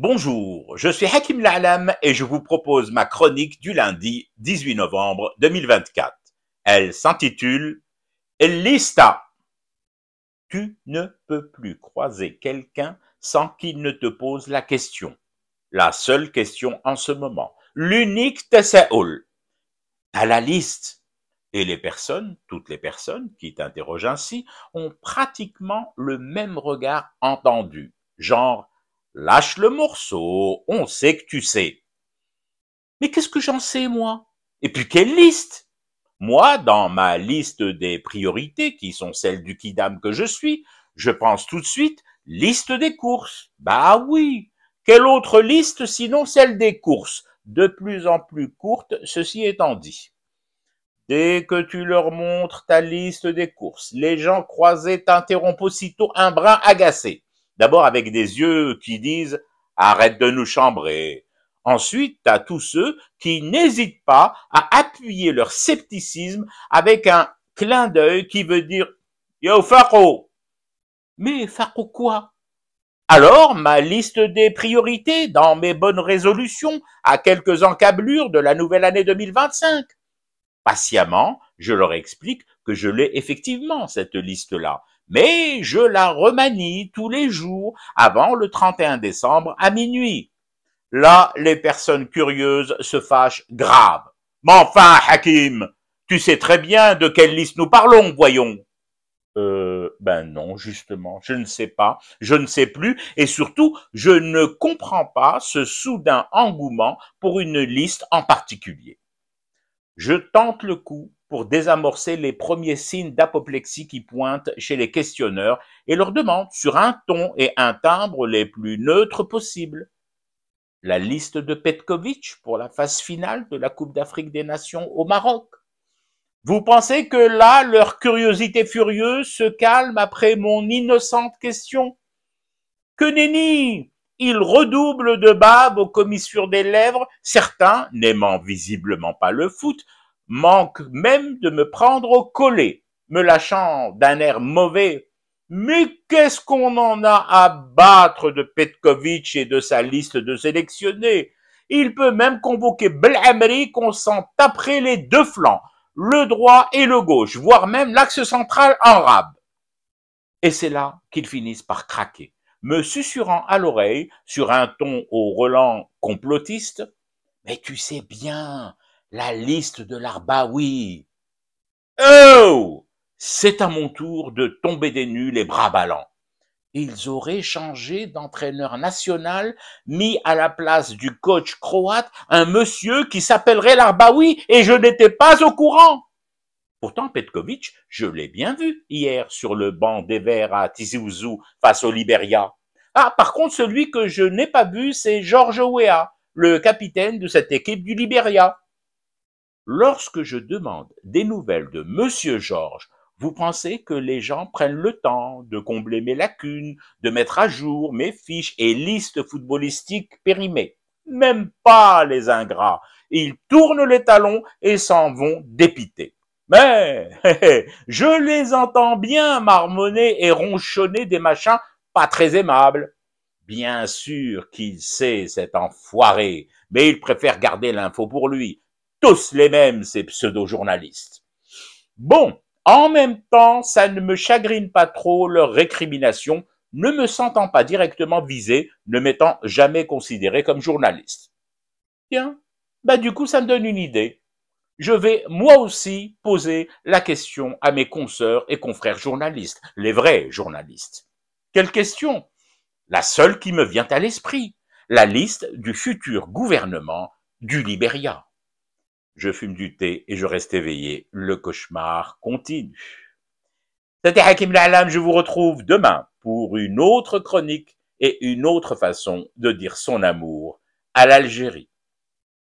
Bonjour, je suis Hakim La'alam et je vous propose ma chronique du lundi 18 novembre 2024. Elle s'intitule « Lista ». Tu ne peux plus croiser quelqu'un sans qu'il ne te pose la question. La seule question en ce moment. L'unique tasa'ul. T'as la liste. Et les personnes, toutes les personnes qui t'interrogent ainsi, ont pratiquement le même regard entendu. Genre, lâche le morceau, on sait que tu sais. Mais qu'est-ce que j'en sais, moi? Et puis quelle liste? Moi, dans ma liste des priorités, qui sont celles du kidam que je suis, je pense tout de suite, liste des courses. Bah oui, quelle autre liste sinon celle des courses, de plus en plus courte, ceci étant dit. Dès que tu leur montres ta liste des courses, les gens croisés t'interrompent aussitôt un brin agacé. D'abord avec des yeux qui disent « Arrête de nous chambrer ». Ensuite, t'as tous ceux qui n'hésitent pas à appuyer leur scepticisme avec un clin d'œil qui veut dire « Yo Faro ». Mais Faro quoi? Alors, ma liste des priorités dans mes bonnes résolutions à quelques encablures de la nouvelle année 2025. Patiemment, je leur explique que je l'ai effectivement, cette liste-là, mais je la remanie tous les jours avant le 31 décembre à minuit. Là, les personnes curieuses se fâchent grave. Mais enfin, Hakim, tu sais très bien de quelle liste nous parlons, voyons. Ben non, justement, je ne sais pas, je ne sais plus, et surtout, je ne comprends pas ce soudain engouement pour une liste en particulier. Je tente le coup pour désamorcer les premiers signes d'apoplexie qui pointent chez les questionneurs et leur demande sur un ton et un timbre les plus neutres possibles. La liste de Petkovic pour la phase finale de la Coupe d'Afrique des Nations au Maroc. Vous pensez que là, leur curiosité furieuse se calme après mon innocente question? Que nenni! Ils redoublent de bave aux commissures des lèvres, certains, n'aimant visiblement pas le foot, manquent même de me prendre au collet, me lâchant d'un air mauvais. Mais qu'est-ce qu'on en a à battre de Petkovic et de sa liste de sélectionnés? Il peut même convoquer Belhamri qu'on s'en taperait les deux flancs, le droit et le gauche, voire même l'axe central en rab. Et c'est là qu'ils finissent par craquer, me susurrant à l'oreille, sur un ton au relent complotiste, « Mais tu sais bien, la liste de l'Arbaoui. » Oh! C'est à mon tour de tomber des nues les bras ballants. Ils auraient changé d'entraîneur national, mis à la place du coach croate un monsieur qui s'appellerait l'Arbaoui et je n'étais pas au courant. Pourtant, Petkovic, je l'ai bien vu hier sur le banc des Verts à Tizi Ouzou face au Libéria. Ah, par contre, celui que je n'ai pas vu, c'est George Weah, le capitaine de cette équipe du Libéria. Lorsque je demande des nouvelles de Monsieur Georges, vous pensez que les gens prennent le temps de combler mes lacunes, de mettre à jour mes fiches et listes footballistiques périmées? Même pas les ingrats. Ils tournent les talons et s'en vont dépités. Mais je les entends bien marmonner et ronchonner des machins pas très aimables. Bien sûr qu'il sait cet enfoiré, mais il préfère garder l'info pour lui. Tous les mêmes, ces pseudo-journalistes. Bon, en même temps, ça ne me chagrine pas trop leur récrimination, ne me sentant pas directement visé, ne m'étant jamais considéré comme journaliste. Tiens, bah du coup, ça me donne une idée. Je vais moi aussi poser la question à mes consoeurs et confrères journalistes, les vrais journalistes. Quelle question? La seule qui me vient à l'esprit, la liste du futur gouvernement du Libéria. Je fume du thé et je reste éveillé, le cauchemar continue. C'était Hakim La'alam, je vous retrouve demain pour une autre chronique et une autre façon de dire son amour à l'Algérie.